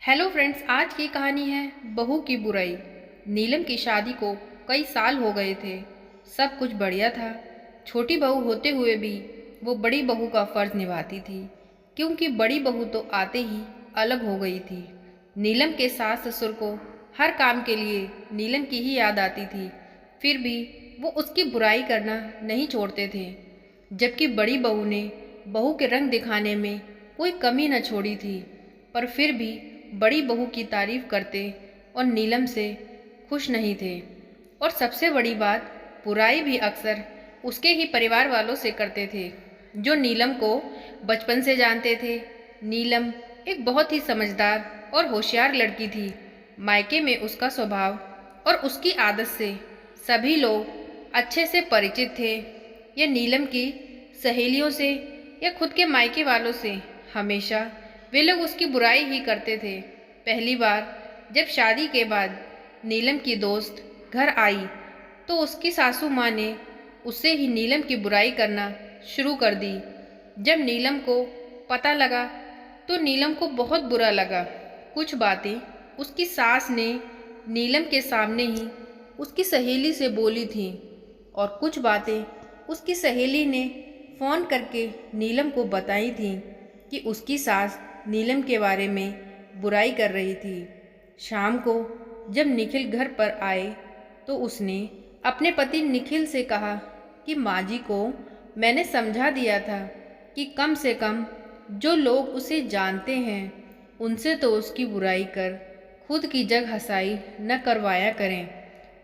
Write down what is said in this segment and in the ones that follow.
Hello friends, आज की कहानी है बहू की बुराई। नीलम की शादी को कई साल हो गए थे। सब कुछ बढ़िया था। छोटी बहू होते हुए भी वो बड़ी बहू का फर्ज निभाती थी, क्योंकि बड़ी बहू तो आते ही अलग हो गई थी। नीलम के सास ससुर को हर काम के लिए नीलम की ही याद आती थी, फिर भी वो उसकी बुराई करना नहीं छोड़ते थे। जबकि बड़ी बहू ने बहू के रंग दिखाने में कोई कमी न छोड़ी थी, पर फिर भी बड़ी बहू की तारीफ करते और नीलम से खुश नहीं थे। और सबसे बड़ी बात, बुराई भी अक्सर उसके ही परिवार वालों से करते थे, जो नीलम को बचपन से जानते थे। नीलम एक बहुत ही समझदार और होशियार लड़की थी। मायके में उसका स्वभाव और उसकी आदत से सभी लोग अच्छे से परिचित थे। यह नीलम की सहेलियों से या खुद के मायके वालों से हमेशा वे लोग उसकी बुराई ही करते थे। पहली बार जब शादी के बाद नीलम की दोस्त घर आई तो उसकी सासू माँ ने उससे ही नीलम की बुराई करना शुरू कर दी। जब नीलम को पता लगा तो नीलम को बहुत बुरा लगा। कुछ बातें उसकी सास ने नीलम के सामने ही उसकी सहेली से बोली थी, और कुछ बातें उसकी सहेली ने फ़ोन करके नीलम को बताई थी कि उसकी सास नीलम के बारे में बुराई कर रही थी। शाम को जब निखिल घर पर आए तो उसने अपने पति निखिल से कहा कि माँ जी को मैंने समझा दिया था कि कम से कम जो लोग उसे जानते हैं उनसे तो उसकी बुराई कर खुद की जग हंसाई न करवाया करें,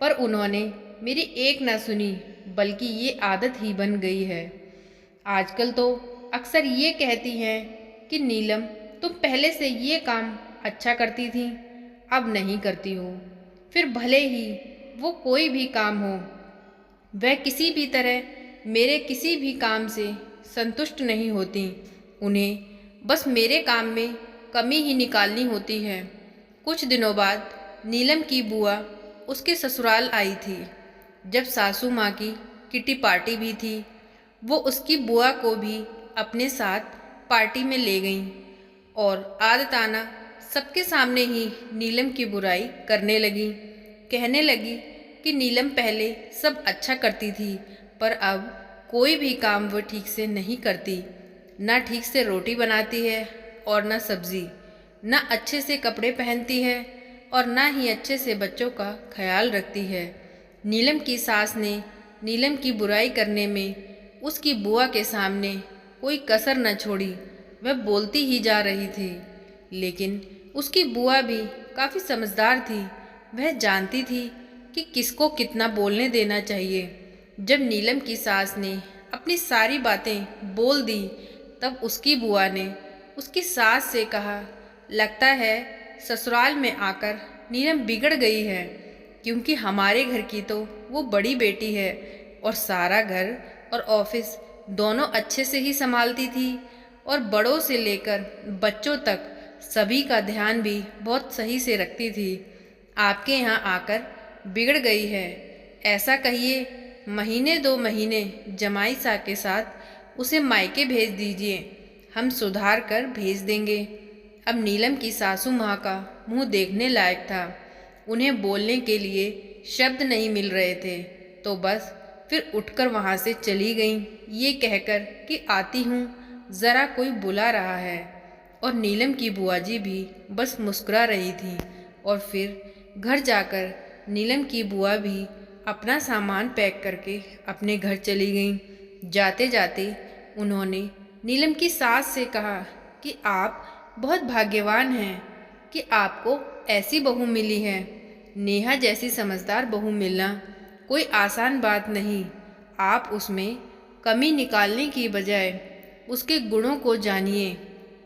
पर उन्होंने मेरी एक न सुनी, बल्कि ये आदत ही बन गई है। आजकल तो अक्सर ये कहती हैं कि नीलम, तुम पहले से ये काम अच्छा करती थी, अब नहीं करती हो। फिर भले ही वो कोई भी काम हो, वह किसी भी तरह मेरे किसी भी काम से संतुष्ट नहीं होती। उन्हें बस मेरे काम में कमी ही निकालनी होती है। कुछ दिनों बाद नीलम की बुआ उसके ससुराल आई थी। जब सासू माँ की किटी पार्टी भी थी, वो उसकी बुआ को भी अपने साथ पार्टी में ले गईं और आदताना सबके सामने ही नीलम की बुराई करने लगी। कहने लगी कि नीलम पहले सब अच्छा करती थी, पर अब कोई भी काम वो ठीक से नहीं करती। ना ठीक से रोटी बनाती है और ना सब्जी, ना अच्छे से कपड़े पहनती है और ना ही अच्छे से बच्चों का ख्याल रखती है। नीलम की सास ने नीलम की बुराई करने में उसकी बुआ के सामने कोई कसर न छोड़ी। वह बोलती ही जा रही थी, लेकिन उसकी बुआ भी काफ़ी समझदार थी। वह जानती थी कि किसको कितना बोलने देना चाहिए। जब नीलम की सास ने अपनी सारी बातें बोल दी, तब उसकी बुआ ने उसकी सास से कहा, लगता है ससुराल में आकर नीलम बिगड़ गई है, क्योंकि हमारे घर की तो वो बड़ी बेटी है और सारा घर और ऑफिस दोनों अच्छे से ही संभालती थी, और बड़ों से लेकर बच्चों तक सभी का ध्यान भी बहुत सही से रखती थी। आपके यहाँ आकर बिगड़ गई है। ऐसा कहिए, महीने 2 महीने जमाई सा के साथ उसे मायके भेज दीजिए, हम सुधार कर भेज देंगे। अब नीलम की सासू माँ का मुंह देखने लायक था। उन्हें बोलने के लिए शब्द नहीं मिल रहे थे, तो बस फिर उठकर वहाँ से चली गईं, ये कहकर कि आती हूँ, ज़रा कोई बुला रहा है। और नीलम की बुआ जी भी बस मुस्कुरा रही थी। और फिर घर जाकर नीलम की बुआ भी अपना सामान पैक करके अपने घर चली गईं। जाते जाते उन्होंने नीलम की सास से कहा कि आप बहुत भाग्यवान हैं कि आपको ऐसी बहू मिली है। नेहा जैसी समझदार बहू मिलना कोई आसान बात नहीं। आप उसमें कमी निकालने की बजाय उसके गुणों को जानिए।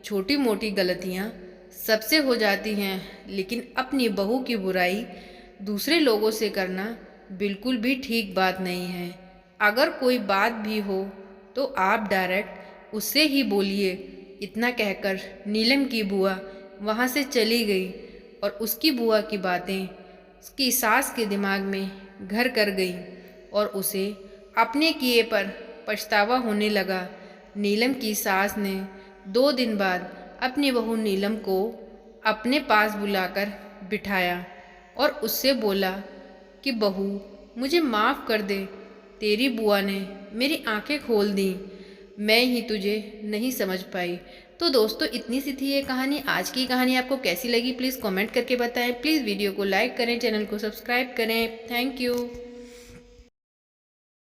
छोटी मोटी गलतियाँ सबसे हो जाती हैं, लेकिन अपनी बहू की बुराई दूसरे लोगों से करना बिल्कुल भी ठीक बात नहीं है। अगर कोई बात भी हो तो आप डायरेक्ट उससे ही बोलिए। इतना कहकर नीलम की बुआ वहाँ से चली गई, और उसकी बुआ की बातें उसकी सास के दिमाग में घर कर गई, और उसे अपने किए पर पछतावा होने लगा। नीलम की सास ने 2 दिन बाद अपनी बहू नीलम को अपने पास बुलाकर बिठाया और उससे बोला कि बहू, मुझे माफ़ कर दे। तेरी बुआ ने मेरी आंखें खोल दी, मैं ही तुझे नहीं समझ पाई। तो दोस्तों, इतनी सी थी ये कहानी। आज की कहानी आपको कैसी लगी प्लीज़ कमेंट करके बताएं। प्लीज़ वीडियो को लाइक करें, चैनल को सब्सक्राइब करें। Thank you.